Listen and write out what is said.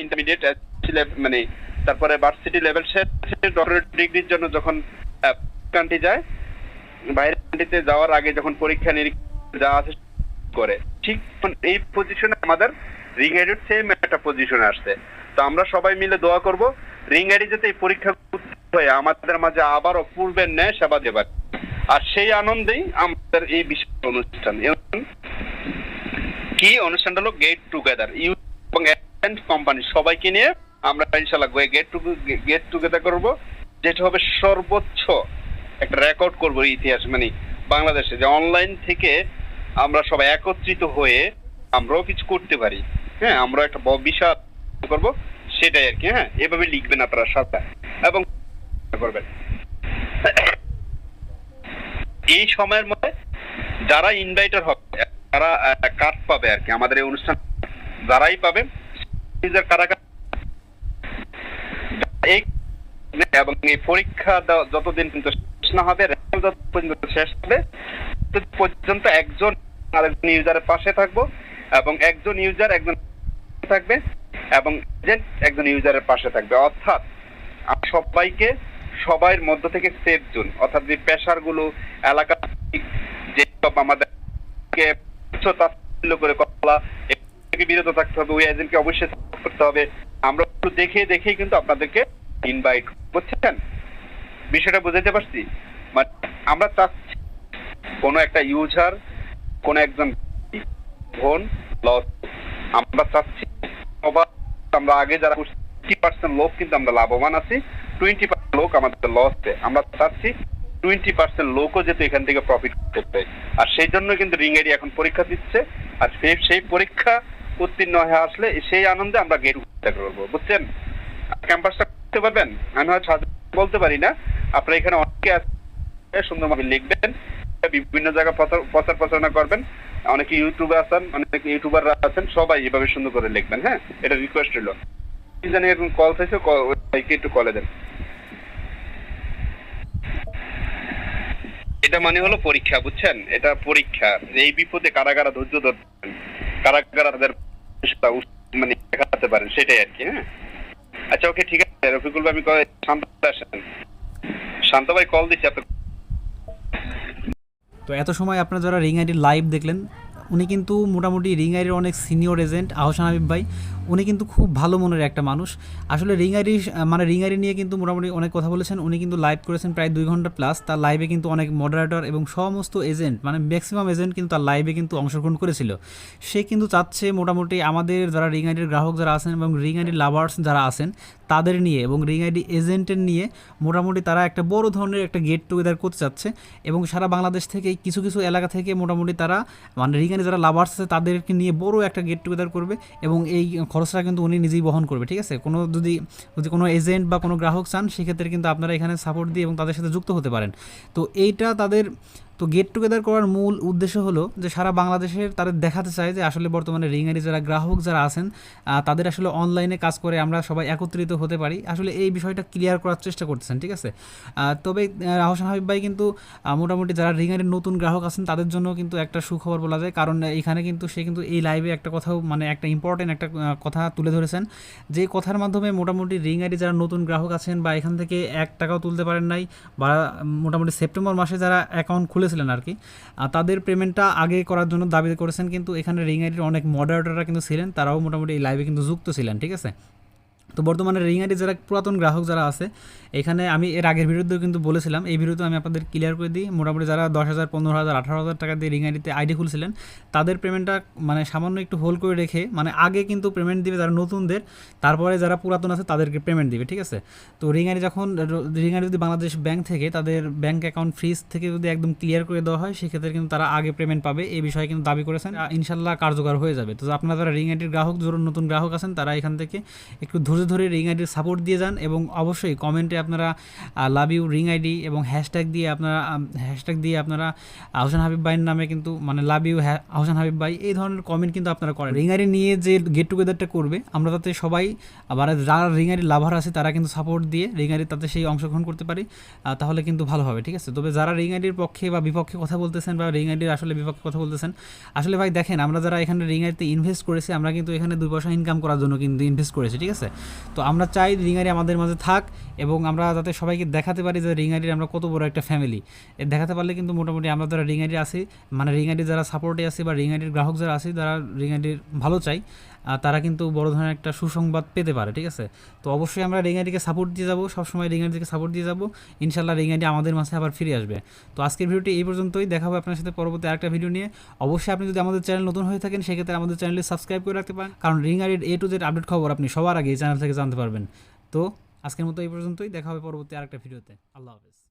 Intermediate মানে তারপরে varsity level শেষে ডক্টরেট ডিগ্রির জন্য যখন কান্ট্রি যায়, বাইরের কান্ট্রিতে যাওয়ার আগে যখন পরীক্ষা নিরীক্ষা যা আছে করে, ঠিক এই পজিশনে আমাদের ringid সেম একটা পজিশনে আসছে। তো আমরা সবাই মিলে দোয়া করব ringid যাতে এই পরীক্ষা হয়ে আমাদের মাঝে আবারও পূর্বের ন্যায় সেবা দেবার। আর সেই আনন্দেই আমাদের এই বিশেষ অনুষ্ঠান। কি অনুষ্ঠানটা হলো গেট টুগেদার, ইউথ এবং কোম্পানি সবাইকে নিয়ে আমরা ইনশাআল্লাহ গেট টুগেদার করব, যেটা হবে সর্বোচ্চ একটা রেকর্ড করব ইতিহাস, মানে বাংলাদেশে যে অনলাইন থেকে আমরা সবাই একত্রিত হয়ে আমরাও কিছু করতে পারি। হ্যাঁ, আমরা একটা বিশাল করব, সেটাই আর কি। হ্যাঁ, এভাবে লিখবেন আপনারা সাথে এবং করবেন। এই সময়ের মধ্যে যারা ইনভাইটার হবে তারা কার্ড পাবে আর কি, আমাদের এই অনুষ্ঠান যারাই পাবে কারা এবং এই পরীক্ষা যতদিন কিন্তু শেষ না হবে, শেষ হবে পর্যন্ত একজন আরেকজন ইউজারের পাশে থাকবো এবং একজন ইউজার একজন থাকবে এবং একজন ইউজারের পাশে থাকবে। অর্থাৎ সবাইকে সবার মধ্য থেকে সেফ জোন, অর্থাৎ যে পেশার গুলো এলাকা যেসব আমাদেরকে করে কলা বিরত থাকতে হবে, ওই এজেন্টকে অবশ্যই করতে হবে। আমরা একটু দেখেই কিন্তু আপনাদেরকে ইনভাইট করছেন। বিষয়টা বুঝাতে পারছি? মানে আমরা চাচ্ছি কোনো একটা ইউজার, কোন একজন ফোন লস, আমরা চাচ্ছি আমরা আগে যারা 50% লোক কিন্তু আমরা লাভবান আছি, 20% লোক আমাদের লসে। আমরা চাচ্ছি 20% লোকও যেহেতু এখান থেকে প্রফিট করতে, আর সেই জন্য কিন্তু ringid এখন পরীক্ষা দিচ্ছে। আর সেই পরীক্ষা উত্তীর্ণ হয়ে আসলে সেই আনন্দে আমরা গেট করবো, বুঝছেন? ক্যাম্পাসটা করতে পারবেন, আমি হয়তো বলতে পারি না, আপনারা এখানে অনেকে সুন্দরভাবে লিখবেন, বিভিন্ন জায়গায় প্রচার প্রচারণা করবেন। অনেকে ইউটিউবে আছেন, অনেক ইউটিউবাররা আছেন, সবাই এভাবে সুন্দর করে লিখবেন। হ্যাঁ, এটা রিকোয়েস্ট রইল। কি জানি এখন কল চাইছে, একটু কলে দেন। এটা মানে হলো পরীক্ষা, বুঝছেন? এটা পরীক্ষা। এই বিপদে কারা কারা ধৈর্য ধরবেন, কারা কারা তাদের মানে দেখাতে পারেন, সেটাই আর কি। হ্যাঁ, আচ্ছা, ওকে, ঠিক আছে। রফিকুল ভাই, আমি শান্ত আসেন, শান্ত ভাই কল দিচ্ছি আপনার। তো এত সময় আপনারা যারা ringid লাইভ দেখলেন, উনি কিন্তু মোটামুটি ringid অনেক সিনিয়র এজেন্ট আহসান হাবিব ভাই। উনি কিন্তু খুব ভালো মনের একটা মানুষ। আসলে ringid নিয়ে কিন্তু মোটামুটি অনেক কথা বলেছেন। উনি কিন্তু লাইভ করেছেন প্রায় 2 ঘন্টা প্লাস। তার লাইভে কিন্তু অনেক মডারেটর এবং সমস্ত এজেন্ট, মানে ম্যাক্সিমাম এজেন্ট কিন্তু তার লাইভে কিন্তু অংশগ্রহণ করেছিল। সে কিন্তু চাচ্ছে মোটামুটি আমাদের যারা ringid গ্রাহক যারা আছেন এবং ringid লাভার্স যারা আছেন তাদের নিয়ে এবং ringid এজেন্টের নিয়ে মোটামুটি তারা একটা বড় ধরনের একটা গেট টুগেদার করতে চাচ্ছে। এবং সারা বাংলাদেশ থেকে কিছু কিছু এলাকা থেকে মোটামুটি তারা মানে ringid যারা লাভার্স আছে তাদেরকে নিয়ে বড় একটা গেট টুগেদার করবে এবং এই খরচটা কিন্তু উনি নিজেই বহন করবে। ঠিক আছে, যদি কোনো এজেন্ট বা কোনো গ্রাহক চান, সেক্ষেত্রে কিন্তু আপনারা এখানে সাপোর্ট দিয়ে এবং তাদের সাথে যুক্ত হতে পারেন। তো এইটা তাদের গেট টুগেদার করার মূল উদ্দেশ্য হলো যে সারা বাংলাদেশের তাদের দেখাতে চায় যে আসলে বর্তমানে ringid যারা গ্রাহক যারা আছেন তাদের আসলে অনলাইনে কাজ করে আমরা সবাই একত্রিত হতে পারি। আসলে এই বিষয়টা ক্লিয়ার করার চেষ্টা করতেছেন। ঠিক আছে, তবে আহসান হাবিব ভাই কিন্তু মোটামুটি যারা ringid নতুন গ্রাহক আছেন তাদের জন্য কিন্তু একটা সুখবর বলা যায়। কারণ এখানে কিন্তু সে কিন্তু এই লাইভে একটা কথাও, মানে একটা ইম্পর্টেন্ট একটা কথা তুলে ধরেছেন, যে কথার মাধ্যমে মোটামুটি ringid যারা নতুন গ্রাহক আছেন বা এখান থেকে 1 টাকাও তুলতে পারেন নাই, বা মোটামুটি সেপ্টেম্বর মাসে যারা অ্যাকাউন্ট খুলেছিলেন আর কি, তাদের পেমেন্টটা আগে করার জন্য দাবি করেছেন। কিন্তু এখানে ringid অনেক মডারেটররা কিন্তু ছিলেন, তারাও মোটামুটি এই লাইভে কিন্তু যুক্ত ছিলেন। ঠিক আছে, তো বর্তমানে ringid যারা পুরাতন গ্রাহক যারা আছে, এখানে আমি এর আগের ভিডিওতেও কিন্তু বলেছিলাম, এই ভিডিওতে আমি আপনাদের ক্লিয়ার করে দিই। মোটামুটি যারা 10,000, 15,000, 18,000 টাকা দিয়ে ringidতে আইডি খুলছিলেন, তাদের পেমেন্টটা মানে সামান্য একটু হোল্ড করে রেখে, মানে আগে কিন্তু পেমেন্ট দিবে যারা নতুনদের, তারপরে যারা পুরাতন আছে তাদেরকে পেমেন্ট দিবে। ঠিক আছে, তো ringid যদি বাংলাদেশ ব্যাংক থেকে তাদের ব্যাংক অ্যাকাউন্ট ফ্রিজ থেকে যদি একদম ক্লিয়ার করে দেওয়া হয়, সেক্ষেত্রে কিন্তু তারা আগে পেমেন্ট পাবে। এই বিষয়ে কিন্তু দাবি করেছেন, ইনশাল্লাহ কার্যকর হয়ে যাবে। তো আপনারা যারা ringid গ্রাহক, নতুন গ্রাহক আছেন, তারা এখান থেকে একটু ধৈর্য ধরে রিং আইডির সাপোর্ট দিয়ে যান এবং অবশ্যই কমেন্টে আপনারা লাভ ইউ রিং আইডি এবং হ্যাশট্যাগ দিয়ে আপনারা আহসান হাবিব ভাইয়ের নামে কিন্তু মানে লাভ ইউ আহসান হাবিব ভাই এই ধরনের কমেন্ট কিন্তু আপনারা করেন। রিং আইডি নিয়ে যে গেট টুগেদারটা করবে আমরা তাতে সবাই আবার যারা রিং আইডির লাভার আছে তারা কিন্তু সাপোর্ট দিয়ে রিং আইডির তাতে সেই অংশগ্রহণ করতে পারি, তাহলে কিন্তু ভালো হবে, ঠিক আছে। তবে যারা রিং আইডির পক্ষে বা বিপক্ষে কথা বলতেছেন বা রিং আইডির আসলে বিপক্ষে কথা বলতেছেন, আসলে ভাই দেখেন আমরা যারা এখানে রিং আইডিতে ইনভেস্ট করেছি আমরা কিন্তু এখানে 2 পয়সা ইনকাম করার জন্য কিন্তু ইনভেস্ট করেছি, ঠিক আছে। তো আমরা চাই রিং আইডি আমাদের মাঝে থাক এবং আমরা যাতে সবাইকে দেখাতে পারি যে রিং আইডির আমরা কত বড় একটা ফ্যামিলি। দেখাতে পারলে কিন্তু মোটামুটি আমরা যারা রিং আইডি আছি মানে রিং আইডির যারা সাপোর্টে আছে বা রিং আইডির গ্রাহক যারা আছে যারা রিং আইডির ভালো চাই তারা কিন্তু বড় ধরনের একটা সুসংবাদ পেতে পারে, ঠিক আছে। তো অবশ্যই আমরা রিং আইডিকে সাপোর্ট দিয়ে যাবো, সবসময় রিং আইডিকে সাপোর্ট দিয়ে যাবো, ইনশাল্লাহ রিং আইডি আমাদের মাঝে আবার ফিরে আসবে। তো আজকের ভিডিওটি এই পর্যন্তই, দেখা হবে আপনার সাথে পরবর্তী আরেকটা ভিডিও নিয়ে। অবশ্যই আপনি যদি আমাদের চ্যানেল নতুন হয়ে থাকেন সেক্ষেত্রে আমাদের চ্যানেলটি সাবস্ক্রাইব করে রাখতে পারেন, কারণ রিং আইডির A to Z আপডেট খবর আপনি সবার আগে এই চ্যানেল থেকে জানতে পারবেন। তো আজকের মতো এই পর্যন্তই, দেখা হবে পরবর্তী আরেকটা ভিডিওতে। আল্লাহ হাফেজ।